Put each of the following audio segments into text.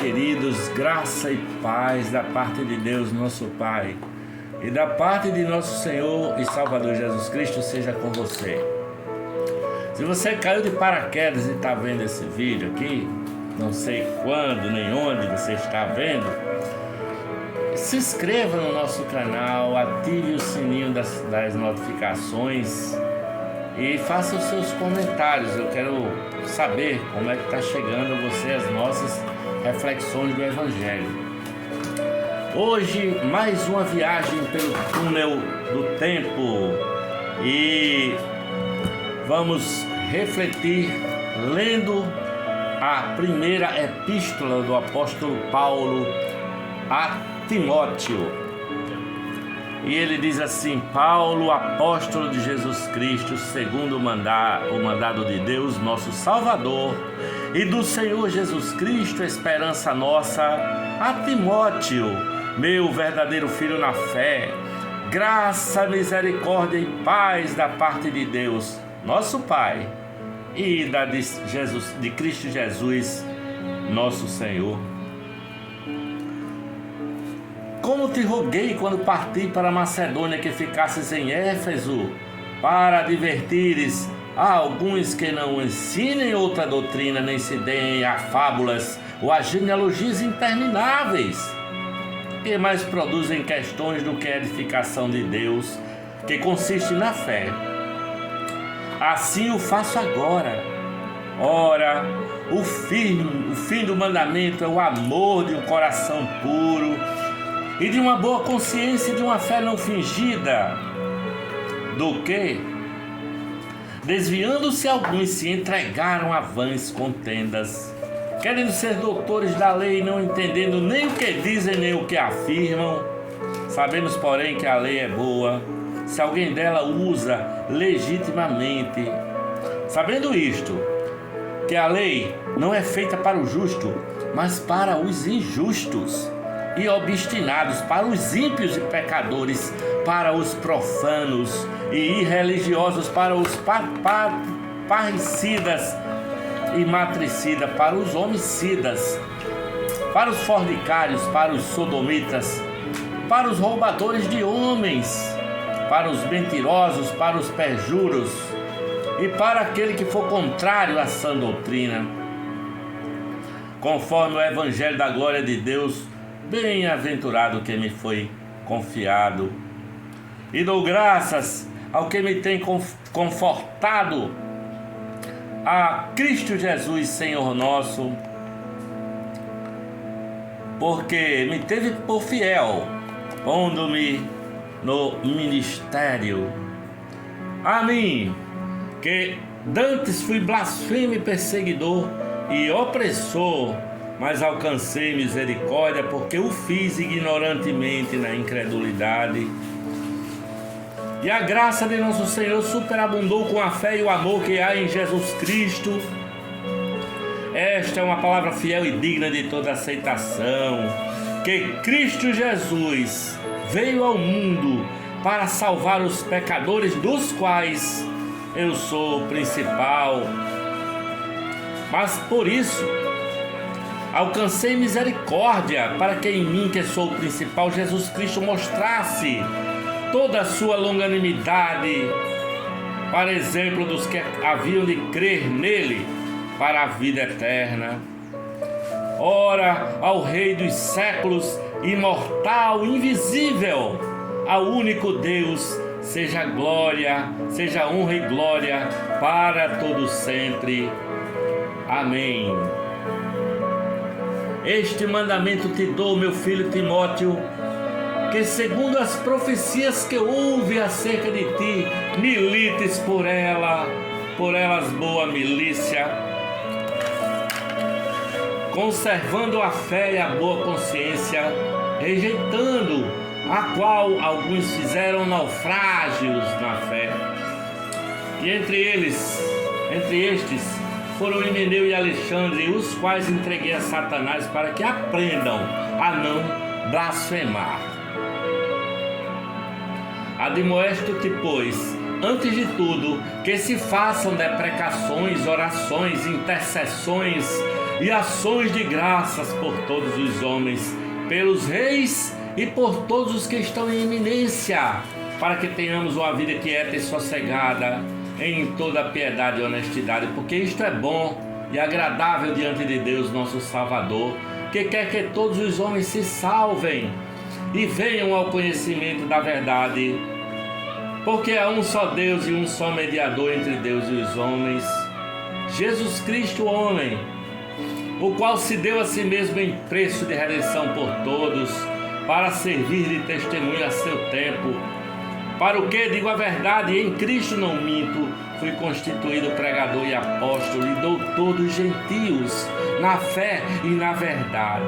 queridos, graça e paz da parte de Deus, nosso Pai, e da parte de nosso Senhor e Salvador Jesus Cristo seja com você. Se você caiu de paraquedas e está vendo esse vídeo aqui, não sei quando nem onde você está vendo, se inscreva no nosso canal, ative o sininho das notificações e faça os seus comentários. Eu quero saber como é que está chegando a você as nossas reflexões do Evangelho. Hoje, mais uma viagem pelo túnel do tempo e vamos refletir lendo a primeira epístola do apóstolo Paulo a Timóteo. E ele diz assim: Paulo, apóstolo de Jesus Cristo, segundo o mandado de Deus, nosso Salvador, e do Senhor Jesus Cristo, esperança nossa, a Timóteo, meu verdadeiro filho na fé, graça, misericórdia e paz da parte de Deus, nosso Pai, e de Cristo Jesus, nosso Senhor. Como te roguei quando parti para a Macedônia que ficasses em Éfeso, para advertires a alguns que não ensinem outra doutrina, nem se deem a fábulas ou a genealogias intermináveis, que mais produzem questões do que a edificação de Deus, que consiste na fé. Assim o faço agora. Ora, o fim do mandamento é o amor de um coração puro e de uma boa consciência e de uma fé não fingida, do que, desviando-se alguns, se entregaram a vãs contendas, querendo ser doutores da lei, não entendendo nem o que dizem nem o que afirmam. Sabemos, porém, que a lei é boa, se alguém dela usa legitimamente. Sabendo isto, que a lei não é feita para o justo, mas para os injustos e obstinados, para os ímpios e pecadores, para os profanos e irreligiosos, para os parricidas e matricidas, para os homicidas, para os fornicários, para os sodomitas, para os roubadores de homens, para os mentirosos, para os perjuros e para aquele que for contrário à sã doutrina. Conforme o Evangelho da glória de Deus, bem-aventurado que me foi confiado, e dou graças ao que me tem confortado, a Cristo Jesus, Senhor nosso, porque me teve por fiel, pondo-me no ministério. A mim, que dantes fui blasfemo e perseguidor e opressor, mas alcancei misericórdia, porque o fiz ignorantemente na incredulidade. E a graça de nosso Senhor superabundou com a fé e o amor que há em Jesus Cristo. Esta é uma palavra fiel e digna de toda aceitação, que Cristo Jesus veio ao mundo para salvar os pecadores, dos quais eu sou o principal. Mas por isso alcancei misericórdia, para que em mim, que sou o principal, Jesus Cristo mostrasse toda a sua longanimidade, para exemplo dos que haviam de crer nele para a vida eterna. Ora, ao Rei dos séculos, imortal, invisível, ao único Deus, seja glória, seja honra e glória para todo sempre. Amém. Este mandamento te dou, meu filho Timóteo, que segundo as profecias que houve acerca de ti, milites por elas boa milícia, conservando a fé e a boa consciência, rejeitando a qual alguns fizeram naufrágios na fé. E entre estes foram Himeneu e Alexandre, os quais entreguei a Satanás para que aprendam a não blasfemar. Admoesto-te, pois, antes de tudo, que se façam deprecações, orações, intercessões e ações de graças por todos os homens, pelos reis e por todos os que estão em eminência, para que tenhamos uma vida quieta e sossegada em toda piedade e honestidade, porque isto é bom e agradável diante de Deus nosso Salvador, que quer que todos os homens se salvem e venham ao conhecimento da verdade, porque há um só Deus e um só mediador entre Deus e os homens, Jesus Cristo, homem, o qual se deu a si mesmo em preço de redenção por todos, para servir de testemunho a seu tempo, para o que, digo a verdade, em Cristo não minto, fui constituído pregador e apóstolo e doutor dos gentios, na fé e na verdade.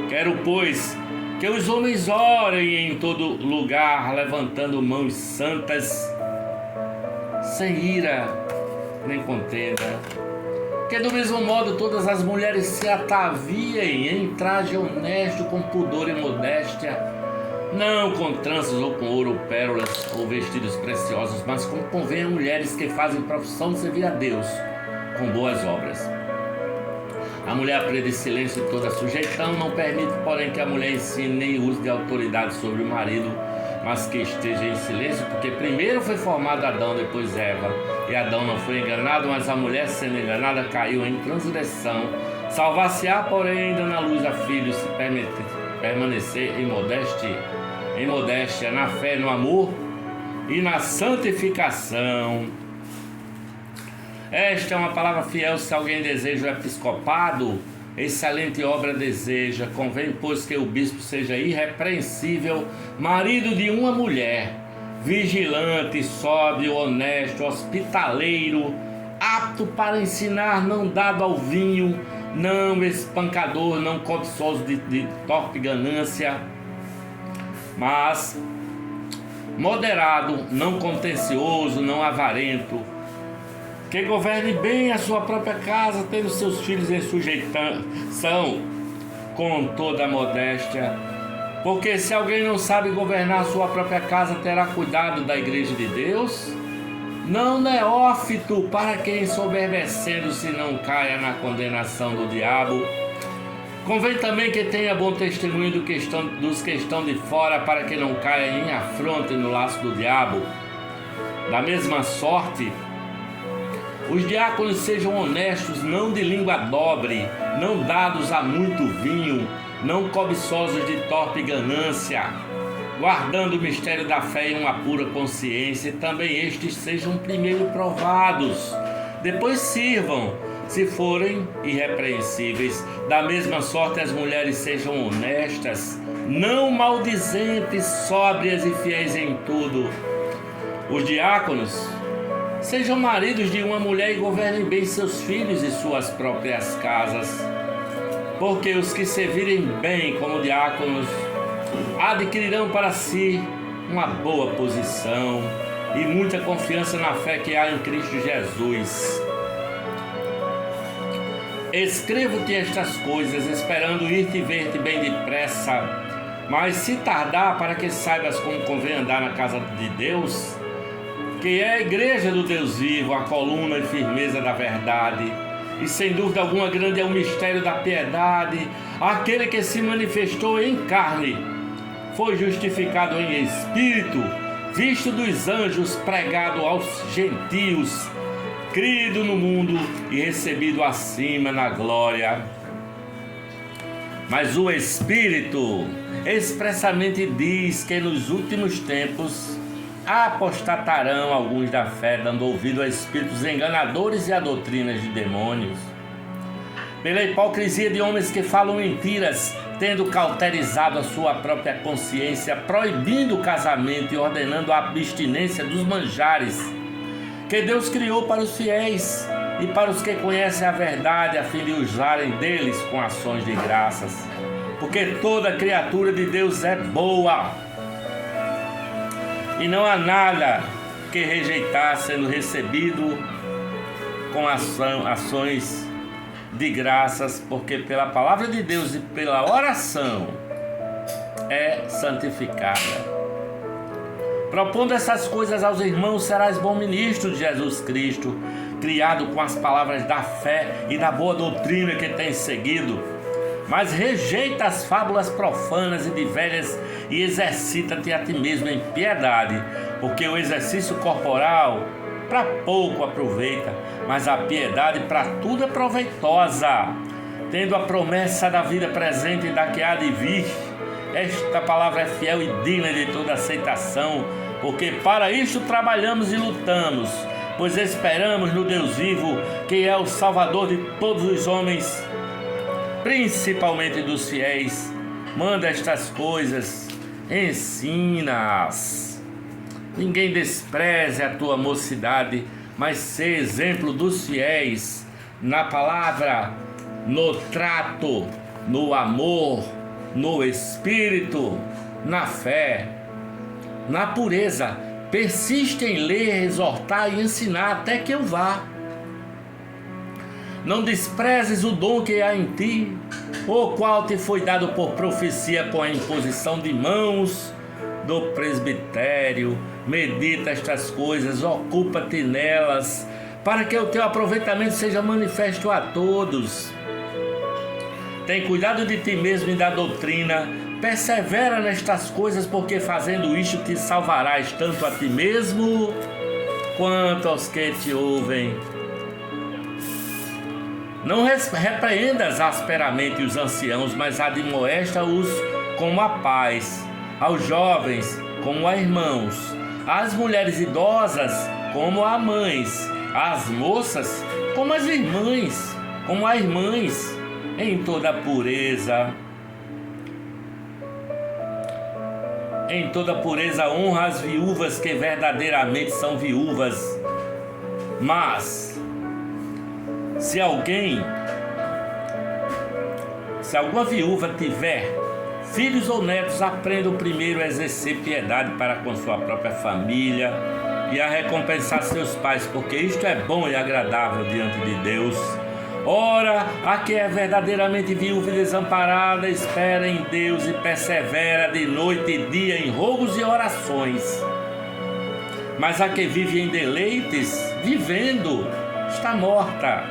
Quero, pois, que os homens orem em todo lugar, levantando mãos santas, sem ira nem contenda. Que do mesmo modo todas as mulheres se ataviem em traje honesto, com pudor e modéstia, não com tranças ou com ouro, pérolas ou vestidos preciosos, mas como convém a mulheres que fazem profissão de servir a Deus com boas obras. A mulher aprende silêncio e toda sujeição, não permite, porém, que a mulher ensine nem use de autoridade sobre o marido, mas que esteja em silêncio, porque primeiro foi formado Adão, depois Eva, e Adão não foi enganado, mas a mulher, sendo enganada, caiu em transgressão. Salvar-se-á, porém, ainda na luz a filhos, se permanecer em modéstia, na fé, no amor e na santificação. Esta é uma palavra fiel se alguém deseja o episcopado, excelente obra deseja. Convém, pois, que o bispo seja irrepreensível, marido de uma mulher, vigilante, sóbrio, honesto, hospitaleiro, apto para ensinar, não dado ao vinho, não espancador, não cobiçoso de torpe ganância, mas moderado, não contencioso, não avarento, que governe bem a sua própria casa, tendo seus filhos em sujeição com toda a modéstia. Porque se alguém não sabe governar a sua própria casa, terá cuidado da igreja de Deus? Não neófito, para que ensoberbecendo-se não caia na condenação do diabo. Convém também que tenha bom testemunho dos que estão de fora, para que não caia em afronta e no laço do diabo. Da mesma sorte, os diáconos sejam honestos, não de língua dobre, não dados a muito vinho, não cobiçosos de torpe ganância, guardando o mistério da fé em uma pura consciência, e também estes sejam primeiro provados, depois sirvam, se forem irrepreensíveis. Da mesma sorte as mulheres sejam honestas, não maldizentes, sóbrias e fiéis em tudo. Os diáconos sejam maridos de uma mulher e governem bem seus filhos e suas próprias casas, porque os que servirem bem como diáconos adquirirão para si uma boa posição e muita confiança na fé que há em Cristo Jesus. Escrevo-te estas coisas, esperando ir-te ver-te bem depressa, mas se tardar, para que saibas como convém andar na casa de Deus, que é a igreja do Deus vivo, a coluna e firmeza da verdade. E sem dúvida alguma grande é o mistério da piedade. Aquele que se manifestou em carne foi justificado em espírito, visto dos anjos, pregado aos gentios, crido no mundo e recebido acima na glória. Mas o Espírito expressamente diz que nos últimos tempos apostatarão alguns da fé, dando ouvido a espíritos enganadores e a doutrinas de demônios, pela hipocrisia de homens que falam mentiras, tendo cauterizado a sua própria consciência, proibindo o casamento e ordenando a abstinência dos manjares que Deus criou para os fiéis e para os que conhecem a verdade, a fim de usarem deles com ações de graças, porque toda criatura de Deus é boa, e não há nada que rejeitar, sendo recebido com ações de graças, porque pela palavra de Deus e pela oração é santificada. Propondo essas coisas aos irmãos, serás bom ministro de Jesus Cristo, criado com as palavras da fé e da boa doutrina que tem seguido, mas rejeita as fábulas profanas e de velhas e exercita-te a ti mesmo em piedade, porque o exercício corporal para pouco aproveita, mas a piedade para tudo é proveitosa, tendo a promessa da vida presente e da que há de vir. Esta palavra é fiel e digna de toda aceitação, porque para isto trabalhamos e lutamos, pois esperamos no Deus vivo, que é o Salvador de todos os homens, principalmente dos fiéis. Manda estas coisas, ensina-as. Ninguém despreze a tua mocidade, mas sê exemplo dos fiéis na palavra, no trato, no amor, no espírito, na fé, na pureza. Persiste em ler, exortar e ensinar até que eu vá. Não desprezes o dom que há em ti, o qual te foi dado por profecia com a imposição de mãos do presbitério. Medita estas coisas, ocupa-te nelas, para que o teu aproveitamento seja manifesto a todos. Tem cuidado de ti mesmo e da doutrina, persevera nestas coisas, porque fazendo isto te salvarás tanto a ti mesmo quanto aos que te ouvem. Não repreendas asperamente os anciãos, mas admoesta-os com a paz, aos jovens como a irmãos, às mulheres idosas como a mães, às moças como as irmãs, em toda pureza. Em toda pureza honra as viúvas que verdadeiramente são viúvas. Mas se alguma viúva tiver filhos ou netos, aprendam primeiro a exercer piedade para com sua própria família e a recompensar seus pais, porque isto é bom e agradável diante de Deus. Ora, a que é verdadeiramente viúva e desamparada, espera em Deus e persevera de noite e dia em rogos e orações. Mas a que vive em deleites, vivendo, está morta.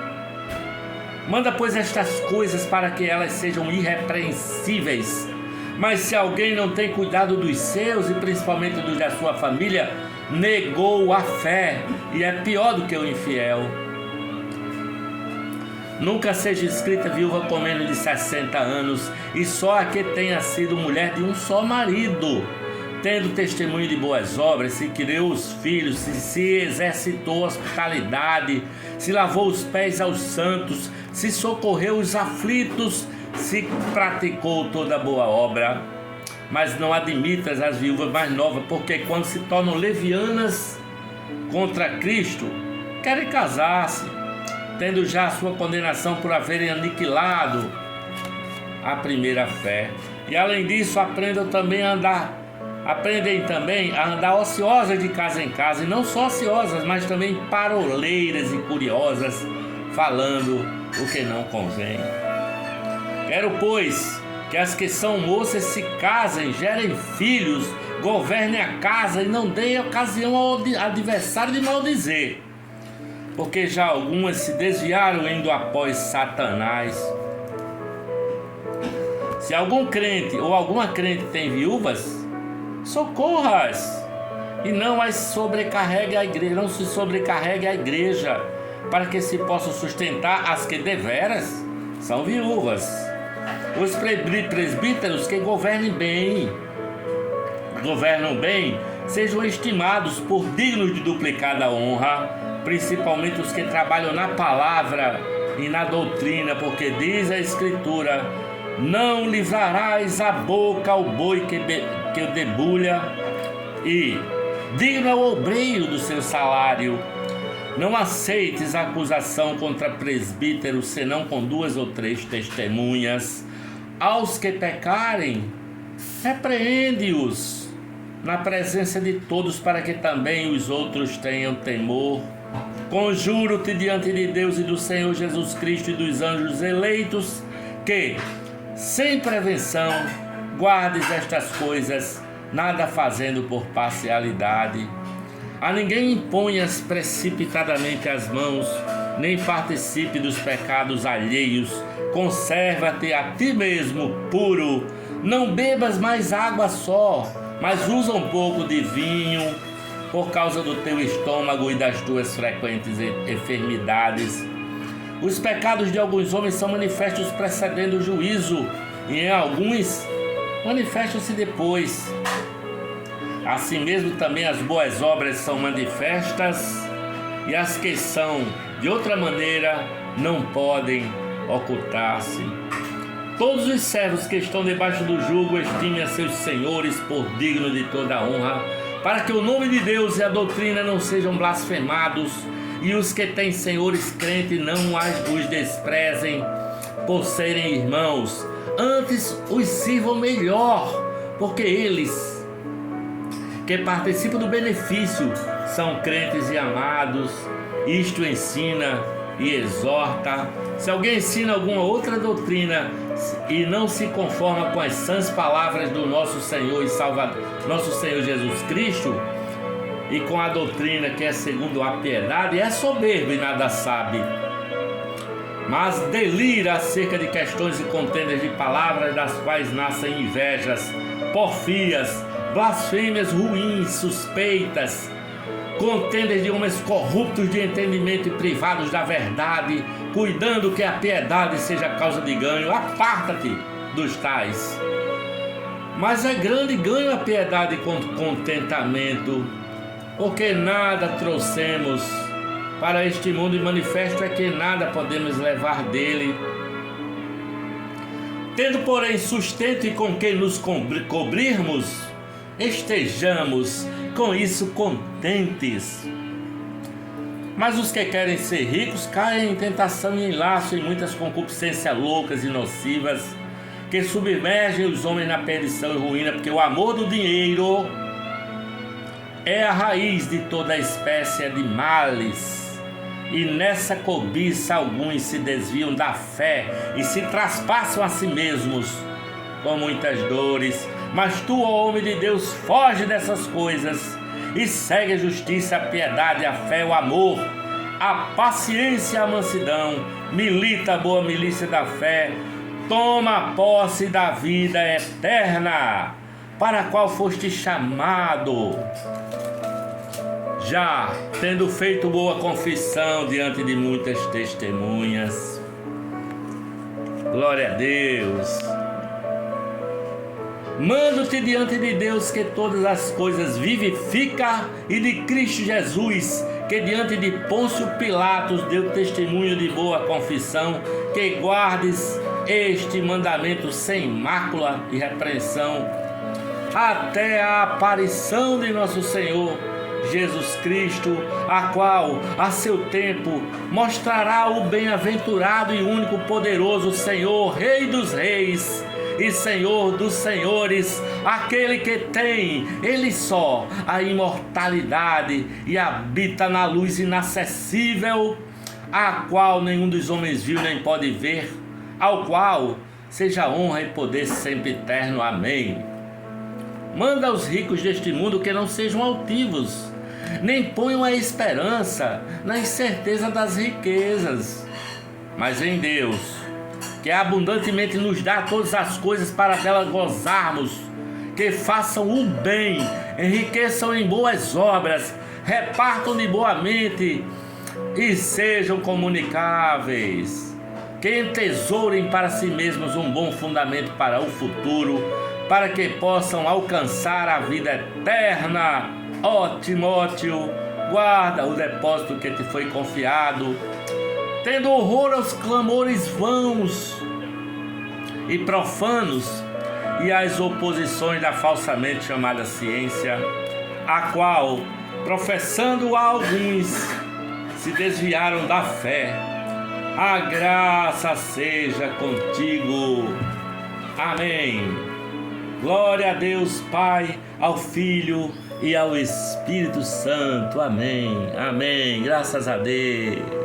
Manda, pois, estas coisas para que elas sejam irrepreensíveis. Mas se alguém não tem cuidado dos seus, e principalmente dos da sua família, negou a fé e é pior do que o infiel. Nunca seja escrita viúva com menos de 60 anos, e só a que tenha sido mulher de um só marido, tendo testemunho de boas obras, se criou os filhos, se exercitou a hospitalidade, se lavou os pés aos santos, se socorreu os aflitos, se praticou toda boa obra. Mas não admitas as viúvas mais novas, porque quando se tornam levianas contra Cristo, querem casar-se, tendo já a sua condenação por haverem aniquilado a primeira fé. E além disso, aprendem também a andar ociosas de casa em casa, e não só ociosas, mas também paroleiras e curiosas, falando o que não convém. Quero, pois, que as que são moças se casem, gerem filhos, governem a casa e não deem ocasião ao adversário de maldizer, porque já algumas se desviaram indo após Satanás. Se algum crente ou alguma crente tem viúvas, socorra-as e não as sobrecarregue a igreja, não se sobrecarregue a igreja, para que se possa sustentar as que deveras são viúvas. Os presbíteros que governam bem, sejam estimados por dignos de duplicada honra, principalmente os que trabalham na palavra e na doutrina, porque diz a Escritura: não livrarás a boca ao boi que o debulha, e digno é o obreiro do seu salário. Não aceites a acusação contra presbíteros, senão com 2 ou 3 testemunhas. Aos que pecarem, repreende-os na presença de todos, para que também os outros tenham temor. Conjuro-te diante de Deus e do Senhor Jesus Cristo e dos anjos eleitos, que, sem prevenção, guardes estas coisas, nada fazendo por parcialidade. A ninguém imponhas precipitadamente as mãos, nem participe dos pecados alheios. Conserva-te a ti mesmo puro. Não bebas mais água só, mas usa um pouco de vinho, por causa do teu estômago e das tuas frequentes enfermidades. Os pecados de alguns homens são manifestos precedendo o juízo, e em alguns manifestam-se depois. Assim mesmo também as boas obras são manifestas, e as que são de outra maneira não podem ocultar-se. Todos os servos que estão debaixo do jugo estimem a seus senhores por digno de toda a honra, para que o nome de Deus e a doutrina não sejam blasfemados, e os que têm senhores crentes não os desprezem por serem irmãos, antes os sirvam melhor, porque eles que participam do benefício são crentes e amados. Isto ensina e exorta. Se alguém ensina alguma outra doutrina e não se conforma com as sãs palavras do nosso Senhor e Salvador, nosso Senhor Jesus Cristo, e com a doutrina que é segundo a piedade, é soberbo e nada sabe, mas delira acerca de questões e contendas de palavras, das quais nascem invejas, porfias, blasfêmias ruins, suspeitas, contendas de homens corruptos de entendimento e privados da verdade, cuidando que a piedade seja causa de ganho. Aparta-te dos tais. Mas é grande ganho a piedade com contentamento, porque nada trouxemos para este mundo, e manifesto é que nada podemos levar dele. Tendo, porém, sustento e com que nos cobrirmos, estejamos com isso contentes. Mas os que querem ser ricos caem em tentação e em laço, em muitas concupiscências loucas e nocivas, que submergem os homens na perdição e ruína, porque o amor do dinheiro é a raiz de toda espécie de males. E nessa cobiça alguns se desviam da fé e se traspassam a si mesmos com muitas dores. Mas tu, ó homem de Deus, foge dessas coisas e segue a justiça, a piedade, a fé, o amor, a paciência, a mansidão. Milita a boa milícia da fé. Toma posse da vida eterna, para a qual foste chamado, já tendo feito boa confissão diante de muitas testemunhas. Glória a Deus. Mando-te diante de Deus que todas as coisas vivifica, e de Cristo Jesus, que diante de Pôncio Pilatos deu testemunho de boa confissão, que guardes este mandamento sem mácula e repreensão, até a aparição de nosso Senhor Jesus Cristo, a qual, a seu tempo, mostrará o bem-aventurado e único poderoso Senhor, Rei dos Reis e Senhor dos Senhores, aquele que tem, Ele só, a imortalidade e habita na luz inacessível, a qual nenhum dos homens viu nem pode ver, ao qual seja honra e poder sempre eterno. Amém. Manda aos ricos deste mundo que não sejam altivos, nem ponham a esperança na incerteza das riquezas, mas em Deus, que abundantemente nos dá todas as coisas para dela gozarmos, que façam o bem, enriqueçam em boas obras, repartam de boa mente e sejam comunicáveis, que entesourem para si mesmos um bom fundamento para o futuro, para que possam alcançar a vida eterna. Ó Timóteo, guarda o depósito que te foi confiado, tendo horror aos clamores vãos e profanos e às oposições da falsamente chamada ciência, a qual, professando alguns, se desviaram da fé. A graça seja contigo. Amém. Glória a Deus Pai, ao Filho e ao Espírito Santo. Amém. Amém. Graças a Deus.